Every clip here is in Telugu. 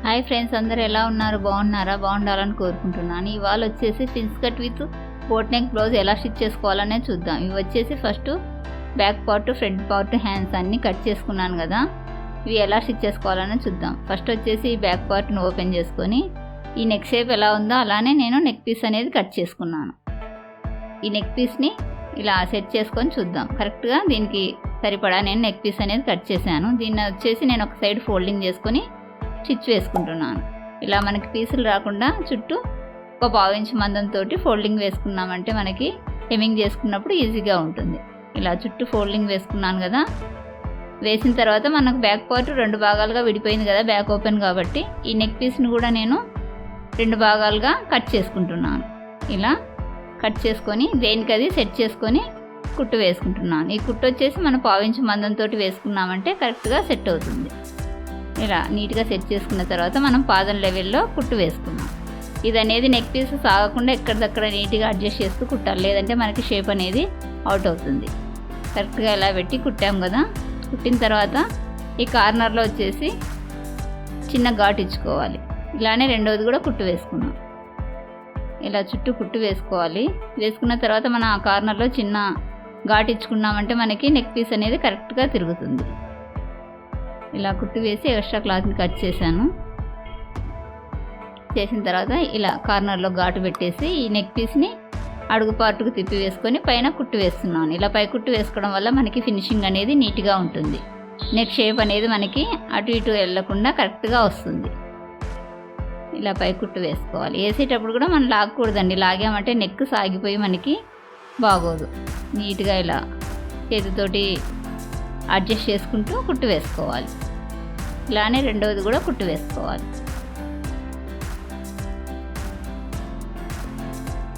హాయ్ ఫ్రెండ్స్, అందరూ ఎలా ఉన్నారు? బాగున్నారా? బాగుండాలని కోరుకుంటున్నాను. ఇవాళ వచ్చేసి prince cut with boat neck blouse ఎలా స్టిచ్ చేసుకోవాలనే చూద్దాం. ఇవి వచ్చేసి first back part, front part, hands అన్నీ కట్ చేసుకున్నాను కదా. ఇవి ఎలా స్టిచ్ చేసుకోవాలనే చూద్దాం. ఫస్ట్ వచ్చేసి ఈ బ్యాక్ పార్ట్ని ఓపెన్ చేసుకొని ఈ నెక్ షేప్ ఎలా ఉందో అలానే నేను నెక్ పీస్ అనేది కట్ చేసుకున్నాను. ఈ నెక్ పీస్ని ఇలా సెట్ చేసుకొని చూద్దాం. కరెక్ట్గా దీనికి సరిపడా నేను నెక్ పీస్ అనేది కట్ చేశాను. దీన్ని వచ్చేసి నేను ఒక సైడ్ ఫోల్డింగ్ చేసుకొని స్టిచ్ వేసుకుంటున్నాను. ఇలా మనకి పీసులు రాకుండా చుట్టూ ఒక 1/2 ఇంచ్ మందంతో ఫోల్డింగ్ వేసుకున్నామంటే మనకి హెమ్మింగ్ చేసుకున్నప్పుడు ఈజీగా ఉంటుంది. ఇలా చుట్టూ ఫోల్డింగ్ వేసుకున్నాను కదా. వేసిన తర్వాత మనకు బ్యాక్ పార్ట్ 2 భాగాలుగా విడిపోయింది కదా, బ్యాక్ ఓపెన్ కాబట్టి ఈ నెక్ పీస్ని కూడా నేను 2 భాగాలుగా కట్ చేసుకుంటున్నాను. ఇలా కట్ చేసుకొని దేనికది సెట్ చేసుకొని కుట్టు వేసుకుంటున్నాను. ఈ కుట్టు వచ్చేసి మనం 1/2 ఇంచ్ మందంతో వేసుకున్నామంటే కరెక్ట్గా సెట్ అవుతుంది. ఇలా నీట్గా సెట్ చేసుకున్న తర్వాత మనం పాదం లెవెల్లో కుట్టు వేసుకున్నాం. ఇది అనేది నెక్ పీస్ సాగకుండా ఎక్కడిదక్కడ నీట్గా అడ్జస్ట్ చేస్తూ కుట్టాలి, లేదంటే మనకి షేప్ అనేది అవుట్ అవుతుంది. కరెక్ట్గా ఇలా పెట్టి కుట్టాం కదా. కుట్టిన తర్వాత ఈ కార్నర్లో వచ్చేసి చిన్న ఘాటు ఇచ్చుకోవాలి. ఇలానే రెండవది కూడా కుట్టు వేసుకున్నాం. ఇలా చుట్టూ కుట్టు వేసుకోవాలి. వేసుకున్న తర్వాత మనం ఆ కార్నర్లో చిన్న ఘాటు ఇచ్చుకున్నామంటే మనకి నెక్ పీస్ అనేది కరెక్ట్గా తిరుగుతుంది. ఇలా కుట్టు వేసి ఎక్స్ట్రా క్లాత్ని కట్ చేశాను. చేసిన తర్వాత ఇలా కార్నర్లో ఘాటు పెట్టేసి ఈ నెక్ పీస్ని అడుగు పార్టుకు తిప్పి వేసుకొని పైన కుట్టు వేస్తున్నాను. ఇలా పై కుట్టు వేసుకోవడం వల్ల మనకి ఫినిషింగ్ అనేది నీట్గా ఉంటుంది. నెక్ షేప్ అనేది మనకి అటు ఇటు వెళ్ళకుండా కరెక్ట్గా వస్తుంది. ఇలా పై కుట్టు వేసుకోవాలి. వేసేటప్పుడు కూడా మనం లాగకూడదండి. లాగామంటే నెక్ సాగిపోయి మనకి బాగోదు. నీట్గా ఇలా చేతితోటి అడ్జస్ట్ చేసుకుంటూ కుట్టు వేసుకోవాలి. ఇలానే రెండవది కూడా కుట్టు వేసుకోవాలి.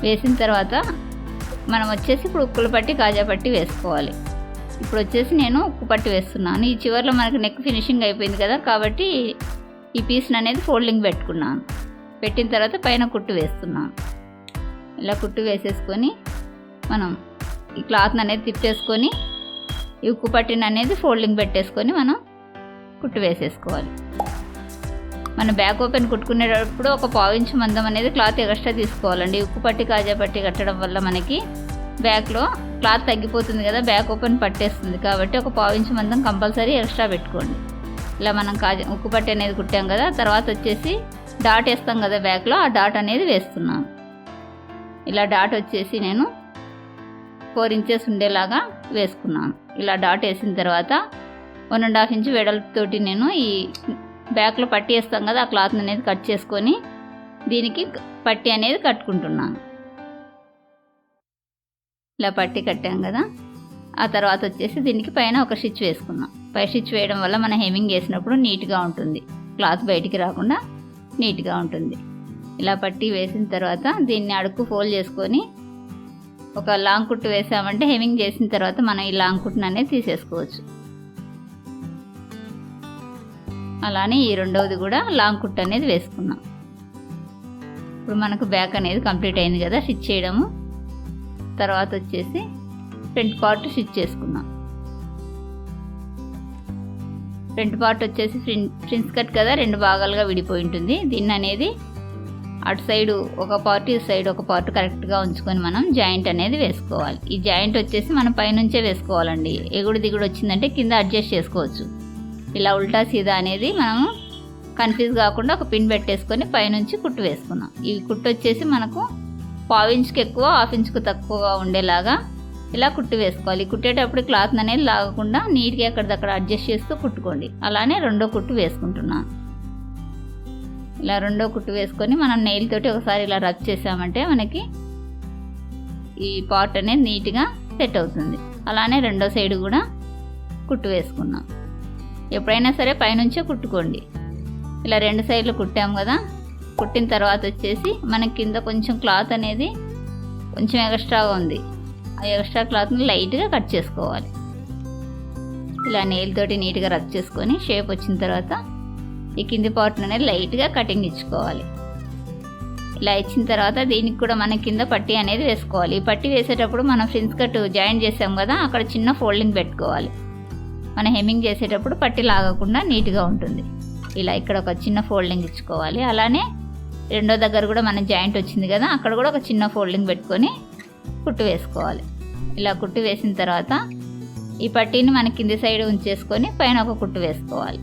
వేసిన తర్వాత మనం వచ్చేసి ఇప్పుడు ఉక్కులు పట్టి కాజా పట్టి వేసుకోవాలి. ఇప్పుడు వచ్చేసి నేను ఉక్కు పట్టి వేస్తున్నాను. ఈ చివరిలో మనకి నెక్ ఫినిషింగ్ అయిపోయింది కదా, కాబట్టి ఈ పీస్ని అనేది ఫోల్డింగ్ పెట్టుకున్నాను. పెట్టిన తర్వాత పైన కుట్టు వేస్తున్నాను. ఇలా కుట్టు వేసేసుకొని మనం ఈ క్లాత్ని అనేది తిప్పేసుకొని ఈ ఉక్కు పట్టిన అనేది ఫోల్డింగ్ పెట్టేసుకొని మనం కుట్టు వేసేసుకోవాలి. మన బ్యాక్ ఓపెన్ కుట్టుకునేటప్పుడు ఒక 1/2 ఇంచ్ మందం అనేది క్లాత్ ఎక్స్ట్రా తీసుకోవాలండి. ఉక్కు పట్టి కాజా పట్టి కట్టడం వల్ల మనకి బ్యాక్లో క్లాత్ తగ్గిపోతుంది కదా, బ్యాక్ ఓపెన్ పట్టేస్తుంది. కాబట్టి ఒక 1/2 ఇంచ్ మందం కంపల్సరీ ఎక్స్ట్రా పెట్టుకోండి. ఇలా మనం ఉక్కు పట్టి అనేది కుట్టాం కదా. తర్వాత వచ్చేసి డాట్ వేస్తాం కదా బ్యాక్లో, ఆ డాట్ అనేది వేస్తున్నాను. ఇలా డాట్ వచ్చేసి నేను 4 ఇంచెస్ ఉండేలాగా వేసుకున్నాను. ఇలా డాట్ వేసిన తర్వాత 1.5 ఇంచ్ వెడల్పుతోటి నేను ఈ బ్యాక్లో పట్టి వేస్తాం కదా, ఆ క్లాత్ అనేది కట్ చేసుకొని దీనికి పట్టి అనేది కట్టుకుంటున్నాను. ఇలా పట్టి కట్టాం కదా. ఆ తర్వాత వచ్చేసి దీనికి పైన ఒక స్టిచ్ వేసుకున్నాం. పై స్టిచ్ వేయడం వల్ల మనం హెమ్మింగ్ చేసినప్పుడు నీట్గా ఉంటుంది. క్లాత్ బయటికి రాకుండా నీట్గా ఉంటుంది. ఇలా పట్టి వేసిన తర్వాత దీన్ని అడుక్కు ఫోల్డ్ చేసుకొని ఒక లాంగ్ కుట్టు వేసామంటే హెమ్మింగ్ చేసిన తర్వాత మనం ఈ లాంగ్ కుట్టును అనేది తీసేసుకోవచ్చు. అలానే ఈ రెండవది కూడా లాంగ్ కుట్టు అనేది వేసుకున్నాం. ఇప్పుడు మనకు బ్యాక్ అనేది కంప్లీట్ అయింది కదా స్టిచ్ చేయడము. తర్వాత వచ్చేసి ఫ్రంట్ పార్ట్ స్టిచ్ చేసుకున్నాం. ఫ్రంట్ పార్ట్ వచ్చేసి ప్రిన్స్ కట్ కదా, 2 భాగాలుగా విడిపోయి ఉంటుంది. దీన్ని అనేది అటు సైడు ఒక పార్ట్, ఇటు సైడ్ ఒక పార్ట్ కరెక్ట్గా ఉంచుకొని మనం జాయింట్ అనేది వేసుకోవాలి. ఈ జాయింట్ వచ్చేసి మనం పైనుంచే వేసుకోవాలండి. ఎగుడు దిగుడు వచ్చిందంటే కింద అడ్జస్ట్ చేసుకోవచ్చు. ఇలా ఉల్టా సీదా అనేది మనము కన్ఫ్యూజ్ కాకుండా ఒక పిన్ పెట్టేసుకొని పైనుంచి కుట్టు వేసుకున్నాం. ఈ కుట్టు వచ్చేసి మనకు 1/2 ఇంచ్కి ఎక్కువ, 1/2 ఇంచ్కి తక్కువగా ఉండేలాగా ఇలా కుట్టు వేసుకోవాలి. కుట్టేటప్పుడు క్లాత్ అనేది లాగకుండా నీట్గా ఎక్కడిదక్కడ అడ్జస్ట్ చేస్తూ కుట్టుకోండి. అలానే రెండో కుట్టు వేసుకుంటున్నాను. ఇలా రెండో కుట్టు వేసుకొని మనం నెయిల్ తోటి ఒకసారి ఇలా రబ్ చేసామంటే మనకి ఈ పార్ట్ అనేది నీట్గా సెట్ అవుతుంది. అలానే రెండో సైడ్ కూడా కుట్టు వేసుకున్నాం. ఎప్పుడైనా సరే పైనుంచే కుట్టుకోండి. ఇలా 2 సైడ్లు కుట్టాము కదా. కుట్టిన తర్వాత వచ్చేసి మనకి కింద కొంచెం క్లాత్ అనేది కొంచెం ఎక్స్ట్రాగా ఉంది. ఆ ఎక్స్ట్రా క్లాత్ని లైట్గా కట్ చేసుకోవాలి. ఇలా నెయిల్ తోటి నీట్గా రబ్ చేసుకొని షేప్ వచ్చిన తర్వాత ఈ కింది పార్ట్ అనేది లైట్గా కటింగ్ ఇచ్చుకోవాలి. ఇలా ఇచ్చిన తర్వాత దీనికి కూడా మనం కింద పట్టీ అనేది వేసుకోవాలి. ఈ పట్టీ వేసేటప్పుడు మనం ప్రిన్స్ కట్ జాయిన్ చేసాం కదా, అక్కడ చిన్న ఫోల్డింగ్ పెట్టుకోవాలి. మనం హెమ్మింగ్ చేసేటప్పుడు పట్టి లాగకుండా నీట్గా ఉంటుంది. ఇలా ఇక్కడ ఒక చిన్న ఫోల్డింగ్ ఇచ్చుకోవాలి. అలానే రెండో దగ్గర కూడా మన జాయింట్ వచ్చింది కదా, అక్కడ కూడా ఒక చిన్న ఫోల్డింగ్ పెట్టుకొని కుట్టు వేసుకోవాలి. ఇలా కుట్టు వేసిన తర్వాత ఈ పట్టీని మన కింది సైడ్ ఉంచేసుకొని పైన ఒక కుట్టు వేసుకోవాలి.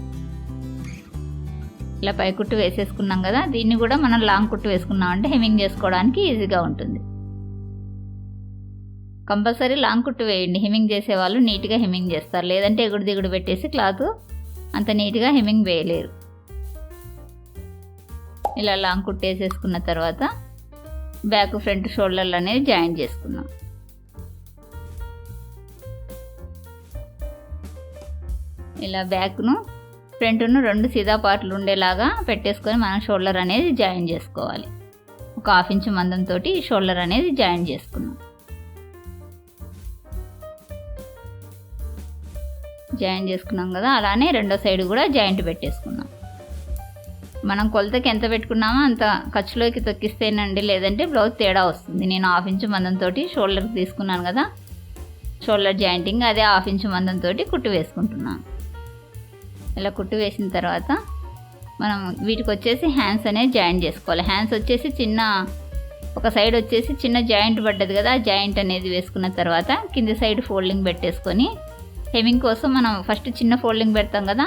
ఇలా పై కుట్టు వేసేసుకున్నాం కదా, దీన్ని కూడా మనం లాంగ్ కుట్టు వేసుకున్నామంటే హెమ్మింగ్ చేసుకోవడానికి ఈజీగా ఉంటుంది. కంపల్సరీ లాంగ్ కుట్టు వేయండి. హెమ్మింగ్ చేసేవాళ్ళు నీట్గా హెమ్మింగ్ చేస్తారు, లేదంటే ఎగుడు దిగుడు పెట్టేసి క్లాత్ అంత నీట్గా హెమ్మింగ్ వేయలేరు. ఇలా లాంగ్ కుట్టు వేసేసుకున్న తర్వాత బ్యాక్ ఫ్రంట్ షోల్డర్లు అనేది జాయిన్ చేసుకున్నాం. ఇలా బ్యాక్ను ఫ్రంట్ను రెండు సీదా పార్ట్లు ఉండేలాగా పెట్టేసుకొని మనం షోల్డర్ అనేది జాయిన్ చేసుకోవాలి. ఒక 1/2 ఇంచ్ మందంతో షోల్డర్ అనేది జాయిన్ చేసుకున్నాం. జాయిన్ చేసుకున్నాం కదా, అలానే రెండో సైడ్ కూడా జాయింట్ పెట్టేసుకున్నాం. మనం కొలతకి ఎంత పెట్టుకున్నామో అంత ఖర్చులోకి తొక్కిస్తేనండి, లేదంటే బ్లౌజ్ తేడా వస్తుంది. నేను 1/2 ఇంచ్ మందంతో షోల్డర్కి తీసుకున్నాను కదా, షోల్డర్ జాయింటింగ్ అదే 1/2 ఇంచ్ మందంతో కుట్టు వేసుకుంటున్నాను. ఇలా కుట్టు వేసిన తర్వాత మనం వీటికి వచ్చేసి హ్యాండ్స్ అనేది జాయిన్ చేసుకోవాలి. హ్యాండ్స్ వచ్చేసి ఒక సైడ్ వచ్చేసి చిన్న జాయింట్ పడ్డది కదా, ఆ జాయింట్ అనేది వేసుకున్న తర్వాత కింది సైడ్ ఫోల్డింగ్ పెట్టేసుకొని హెమ్మింగ్ కోసం మనం ఫస్ట్ చిన్న ఫోల్డింగ్ పెడతాం కదా,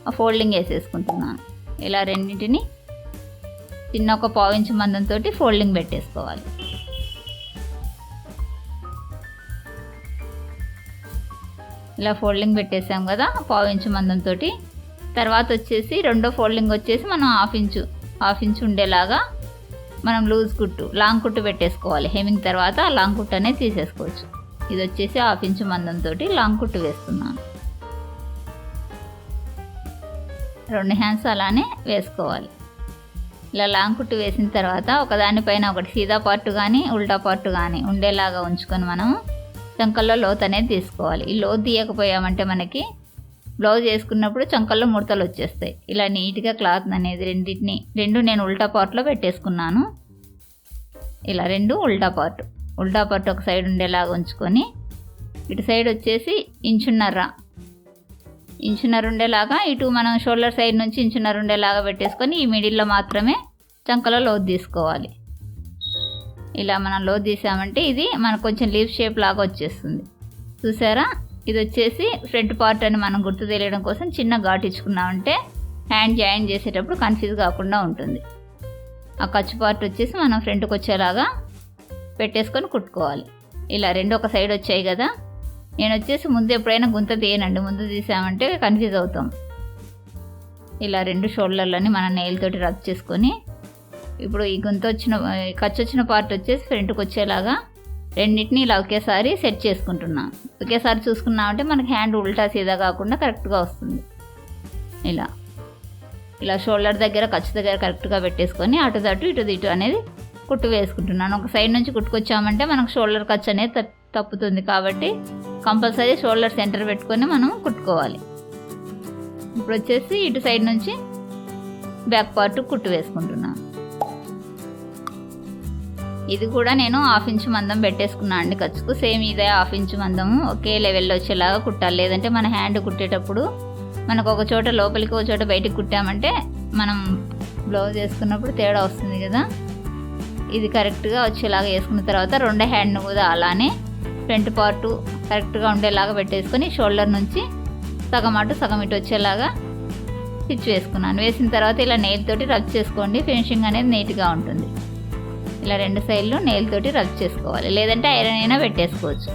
ఆ ఫోల్డింగ్ వేసేసుకుంటున్నాను. ఇలా రెండింటిని చిన్న ఒక 1/4 ఇంచ్ మందంతో ఫోల్డింగ్ పెట్టేసుకోవాలి. ఇలా ఫోల్డింగ్ పెట్టేసాం కదా 1/4 ఇంచ్ మందంతో. తర్వాత వచ్చేసి రెండో ఫోల్డింగ్ వచ్చేసి మనం 1/2 ఇంచ్ ఉండేలాగా మనం లూజ్ కుట్టు లాంగ్ కుట్టు పెట్టేసుకోవాలి. హెమ్మింగ్ తర్వాత లాంగ్ కుట్టు అనేది తీసేసుకోవచ్చు. ఇది వచ్చేసి 1/2 ఇంచ్ మందంతో లాంగ్ కుట్టు వేస్తున్నాను. 2 హ్యాండ్స్ అలానే వేసుకోవాలి. ఇలా లాంగ్ కుట్టు వేసిన తర్వాత ఒకదానిపైన ఒకటి సీదా పార్ట్ కానీ ఉల్టా పార్ట్ కానీ ఉండేలాగా ఉంచుకొని మనం చంకల్లో లోతు అనేది తీసుకోవాలి. ఈ లోతు తీయకపోయామంటే మనకి బ్లౌజ్ వేసుకున్నప్పుడు చంకల్లో ముడతలు వచ్చేస్తాయి. ఇలా నీట్గా క్లాత్ అనేది రెండు నేను ఉల్టా పార్ట్లో పెట్టేసుకున్నాను. ఇలా 2 ఉల్టా పార్ట్ ఒక సైడ్ ఉండేలాగా ఉంచుకొని ఇటు సైడ్ వచ్చేసి ఇంచున్నర ఉండేలాగా, ఇటు మనం షోల్డర్ సైడ్ నుంచి ఇంచున్నర ఉండేలాగా పెట్టేసుకొని ఈ మిడిల్లో మాత్రమే చంకలో లోతు తీసుకోవాలి. ఇలా మనం లోతు తీసామంటే ఇది మనకు కొంచెం లీవ్ షేప్ లాగా వచ్చేస్తుంది. చూసారా, ఇది వచ్చేసి ఫ్రంట్ పార్ట్ అని మనం గుర్తు తెలియడం కోసం చిన్న ఘాట్ ఇచ్చుకున్నామంటే హ్యాండ్ జాయిన్ చేసేటప్పుడు కన్ఫ్యూజ్ కాకుండా ఉంటుంది. ఆ ఖర్చు పార్ట్ వచ్చేసి మనం ఫ్రంట్కి వచ్చేలాగా పెట్టేసుకొని కుట్టుకోవాలి. ఇలా 2 ఒక సైడ్ వచ్చాయి కదా, నేను వచ్చేసి ముందు ఎప్పుడైనా గుంత తీయనండి, ముందు తీసామంటే కన్ఫ్యూజ్ అవుతాం. ఇలా 2 షోల్డర్లని మనం నెయిల్ తోటి రబ్ చేసుకొని ఇప్పుడు ఈ ఖర్చు వచ్చిన పార్ట్ వచ్చేసి ఫ్రంట్కి వచ్చేలాగా రెండింటిని ఇలా ఒకేసారి సెట్ చేసుకుంటున్నాం. ఒకేసారి చూసుకున్నామంటే మనకి హ్యాండ్ ఉల్టా సీదా కాకుండా కరెక్ట్గా వస్తుంది. ఇలా షోల్డర్ దగ్గర ఖర్చు దగ్గర కరెక్ట్గా పెట్టేసుకొని ఇటు అనేది కుట్టు వేసుకుంటున్నాను. ఒక సైడ్ నుంచి కుట్టుకొచ్చామంటే మనకు షోల్డర్ ఖర్చు అనేది తప్పుతుంది, కాబట్టి కంపల్సరీ షోల్డర్ సెంటర్ పెట్టుకొని మనం కుట్టుకోవాలి. ఇప్పుడు వచ్చేసి ఇటు సైడ్ నుంచి బ్యాక్ పార్ట్ కుట్టు వేసుకుంటున్నాను. ఇది కూడా నేను 1/2 ఇంచ్ మందం పెట్టేసుకున్నాను అండి ఖర్చుకు. సేమ్ ఇదే 1/2 ఇంచ్ మందము ఒకే లెవెల్లో వచ్చేలాగా కుట్టాలి, లేదంటే మన హ్యాండ్ కుట్టేటప్పుడు మనకు ఒక చోట లోపలికి ఒక చోట బయటికి కుట్టామంటే మనం బ్లౌజ్ వేసుకున్నప్పుడు తేడా వస్తుంది కదా. ఇది కరెక్ట్గా వచ్చేలాగా వేసుకున్న తర్వాత రెండో హ్యాండ్ను కూడా అలానే ఫ్రంట్ పార్ట్ కరెక్ట్గా ఉండేలాగా పెట్టేసుకొని షోల్డర్ నుంచి సగం అటు సగం ఇటు వచ్చేలాగా స్టిచ్ వేసుకున్నాను. వేసిన తర్వాత ఇలా నెయిల్ తోటి రబ్ చేసుకోండి, ఫినిషింగ్ అనేది నీట్గా ఉంటుంది. ఇలా 2 సైడ్లు నెయిల్ తోటి రబ్ చేసుకోవాలి, లేదంటే ఐరన్ అయినా పెట్టేసుకోవచ్చు.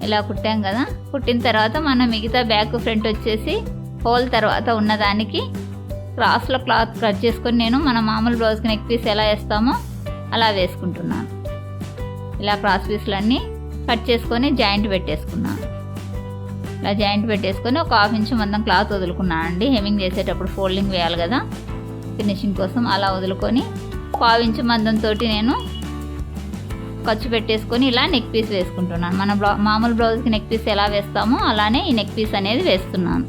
ఇలా కుట్టాం కదా, కుట్టిన తర్వాత మనం మిగతా బ్యాక్ ఫ్రంట్ వచ్చేసి హోల్ తర్వాత ఉన్నదానికి క్రాస్లో క్లాత్ కట్ చేసుకొని నేను మన మామూలు బ్లౌజ్కి నెక్ పీస్ ఎలా వేస్తామో అలా వేసుకుంటున్నాను. ఇలా క్రాస్ పీస్లన్నీ కట్ చేసుకొని జాయింట్ పెట్టేసుకున్నాను. ఇలా జాయింట్ పెట్టేసుకొని ఒక 1/2 ఇంచ్ మందం క్లాత్ వదులుకున్నాను అండి. హెమ్మింగ్ చేసేటప్పుడు ఫోల్డింగ్ వేయాలి కదా, ఫినిషింగ్ కోసం అలా వదులుకొని 1/2 ఇంచ్ మందంతో నేను ఖర్చు పెట్టేసుకొని ఇలా నెక్ పీస్ వేసుకుంటున్నాను. మన మామూలు బ్లౌజ్కి నెక్ పీస్ ఎలా వేస్తామో అలానే ఈ నెక్ పీస్ అనేది వేస్తున్నాను.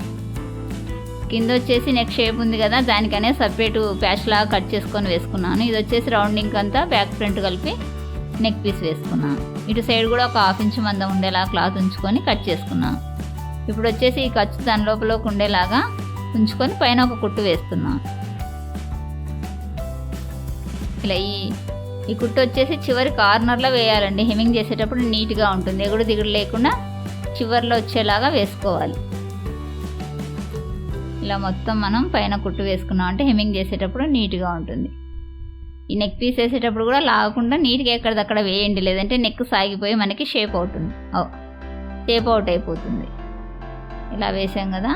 కింద వచ్చేసి నెక్ షేప్ ఉంది కదా, దానికనే సపరేట్ ప్యాచ్ లాగా కట్ చేసుకొని వేసుకున్నాను. ఇది వచ్చేసి రౌండింగ్ అంతా బ్యాక్ ఫ్రంట్ కలిపి నెక్ పీస్ వేసుకున్నాను. ఇటు సైడ్ కూడా ఒక 1/2 ఇంచ్ మందం ఉండేలా క్లాత్ ఉంచుకొని కట్ చేసుకున్నాను. ఇప్పుడు వచ్చేసి ఈ ఖర్చు దాని లోపలకి ఉండేలాగా ఉంచుకొని పైన ఒక కుట్టు వేస్తున్నాను. ఇలా ఈ కుట్టు వచ్చేసి చివరి కార్నర్లో వేయాలండి. హెమ్మింగ్ చేసేటప్పుడు నీట్గా ఉంటుంది. ఎగుడు దిగుడు లేకుండా చివర్లో వచ్చేలాగా వేసుకోవాలి. ఇలా మొత్తం మనం పైన కుట్టు వేసుకున్నాం అంటే హెమ్మింగ్ చేసేటప్పుడు నీట్గా ఉంటుంది. ఈ నెక్ పీస్ వేసేటప్పుడు కూడా లాగకుండా నీట్గా ఎక్కడిదక్కడ వేయండి, లేదంటే నెక్ సాగిపోయి మనకి షేప్ అవుట్ అయిపోతుంది. ఇలా వేసాం కదా.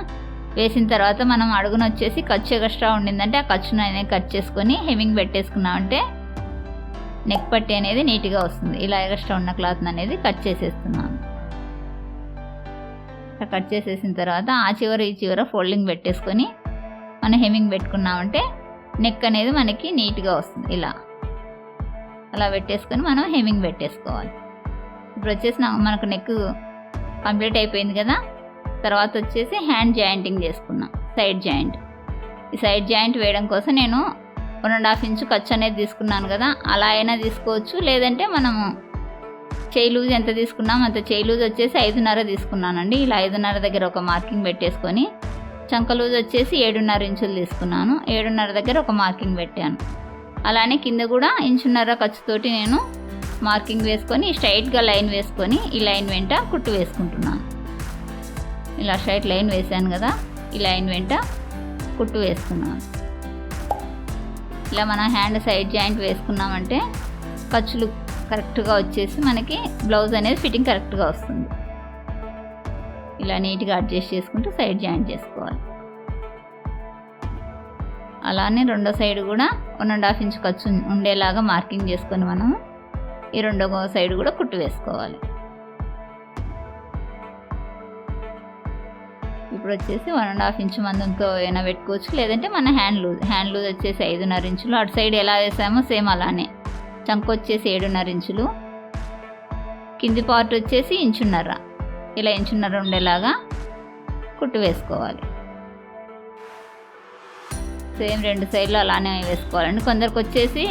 వేసిన తర్వాత మనం అడుగున వచ్చేసి ఖర్చు ఎక్స్ట్రా ఉండిందంటే ఆ ఖర్చును అనేది కట్ చేసుకొని హెమ్మింగ్ పెట్టేసుకున్నామంటే నెక్ పట్టి అనేది నీట్గా వస్తుంది. ఇలా ఎక్స్ట్రా ఉన్న క్లాత్ అనేది కట్ చేసేస్తున్నాను. కట్ చేసేసిన తర్వాత ఆ చివర ఈ చివర ఫోల్డింగ్ పెట్టేసుకొని మనం హెమ్మింగ్ పెట్టుకున్నామంటే నెక్ అనేది మనకి నీట్గా వస్తుంది. అలా పెట్టేసుకొని మనం హెమ్మింగ్ పెట్టేసుకోవాలి. ఇప్పుడు వచ్చేసి మనకు నెక్ కంప్లీట్ అయిపోయింది కదా. తర్వాత వచ్చేసి హ్యాండ్ జాయింటింగ్ చేసుకున్నాం. సైడ్ జాయింట్, ఈ సైడ్ జాయింట్ వేయడం కోసం నేను 1.5 ఇంచు ఖర్చు అనేది తీసుకున్నాను కదా. అలా అయినా తీసుకోవచ్చు, లేదంటే మనము చేయి లూజ్ ఎంత తీసుకున్నాం అంత చేయి లూజ్ వచ్చేసి 5.5 తీసుకున్నానండి. ఇలా 5.5 దగ్గర ఒక మార్కింగ్ పెట్టేసుకొని చంక లూజ్ వచ్చేసి 7.5 ఇంచులు తీసుకున్నాను. 7.5 దగ్గర ఒక మార్కింగ్ పెట్టాను. అలానే కింద కూడా 1.5 ఇంచు ఖర్చుతోటి నేను మార్కింగ్ వేసుకొని స్ట్రైట్గా లైన్ వేసుకొని ఈ లైన్ వెంట కుట్టు వేసుకుంటున్నాను. ఇలా స్ట్రైట్ లైన్ వేసాను కదా, ఈ లైన్ వెంట కుట్టు వేసుకున్నాను. ఇలా మనం హ్యాండ్ సైడ్ జాయింట్ వేసుకున్నామంటే ఖర్చులు కరెక్ట్గా వచ్చేసి మనకి బ్లౌజ్ అనేది ఫిట్టింగ్ కరెక్ట్గా వస్తుంది. ఇలా నీట్గా అడ్జస్ట్ చేసుకుంటూ సైడ్ జాయింట్ చేసుకోవాలి. అలానే రెండో సైడ్ కూడా 1.5 ఇంచు ఖర్చు ఉండేలాగా మార్కింగ్ చేసుకొని మనం ఈ రెండో సైడ్ కూడా కుట్టు వేసుకోవాలి. ఇప్పుడు వచ్చేసి 1.5 ఇంచు మందంతో అయినా పెట్టుకోవచ్చు, లేదంటే మన హ్యాండ్ లూజ్ వచ్చేసి 5.5 ఇంచులు. అటు సైడ్ ఎలా వేసామో సేమ్ అలానే. చంక వచ్చేసి 7.5 ఇంచులు, కింది పార్ట్ వచ్చేసి 1.5 ఇంచు. ఇలా 1.5 ఇంచు ఉండేలాగా కుట్టు వేసుకోవాలి. సేమ్ రెండు సైడ్లు అలానే వేసుకోవాలండి. కొందరికి వచ్చేసి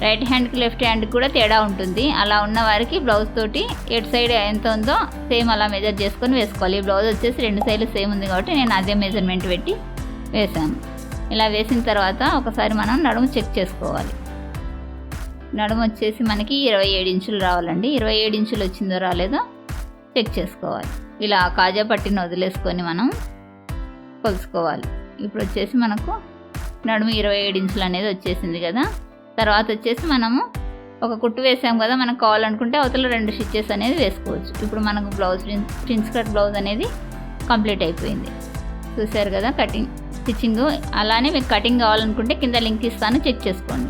రైట్ హ్యాండ్కి లెఫ్ట్ హ్యాండ్కి కూడా తేడా ఉంటుంది. అలా ఉన్న వారికి బ్లౌజ్ తోటి ఎటు సైడ్ ఎంత ఉందో సేమ్ అలా మెజర్ చేసుకొని వేసుకోవాలి. ఈ బ్లౌజ్ వచ్చేసి 2 సైడ్లు సేమ్ ఉంది కాబట్టి నేను అదే మెజర్మెంట్ పెట్టి వేసాను. ఇలా వేసిన తర్వాత ఒకసారి మనం నడుము చెక్ చేసుకోవాలి. నడుము వచ్చేసి మనకి 27 ఇంచులు రావాలండి. 27 ఇంచులు వచ్చిందో రాలేదో చెక్ చేసుకోవాలి. ఇలా కాజా పట్టిని వదిలేసుకొని మనం కొలుసుకోవాలి. ఇప్పుడు వచ్చేసి మనకు నడుము 27 ఇంచులు అనేది వచ్చేసింది కదా. తర్వాత వచ్చేసి మనము ఒక కుట్టు వేసాం కదా, మనకు కావాలనుకుంటే అవతల 2 స్టిచెస్ అనేది వేసుకోవచ్చు. ఇప్పుడు మనకు బ్లౌజ్ ప్రిన్స్ కట్ బ్లౌజ్ అనేది కంప్లీట్ అయిపోయింది. చూసారు కదా స్టిచ్చింగ్. అలానే మీకు కటింగ్ కావాలనుకుంటే కింద లింక్ ఇస్తాను, చెక్ చేసుకోండి.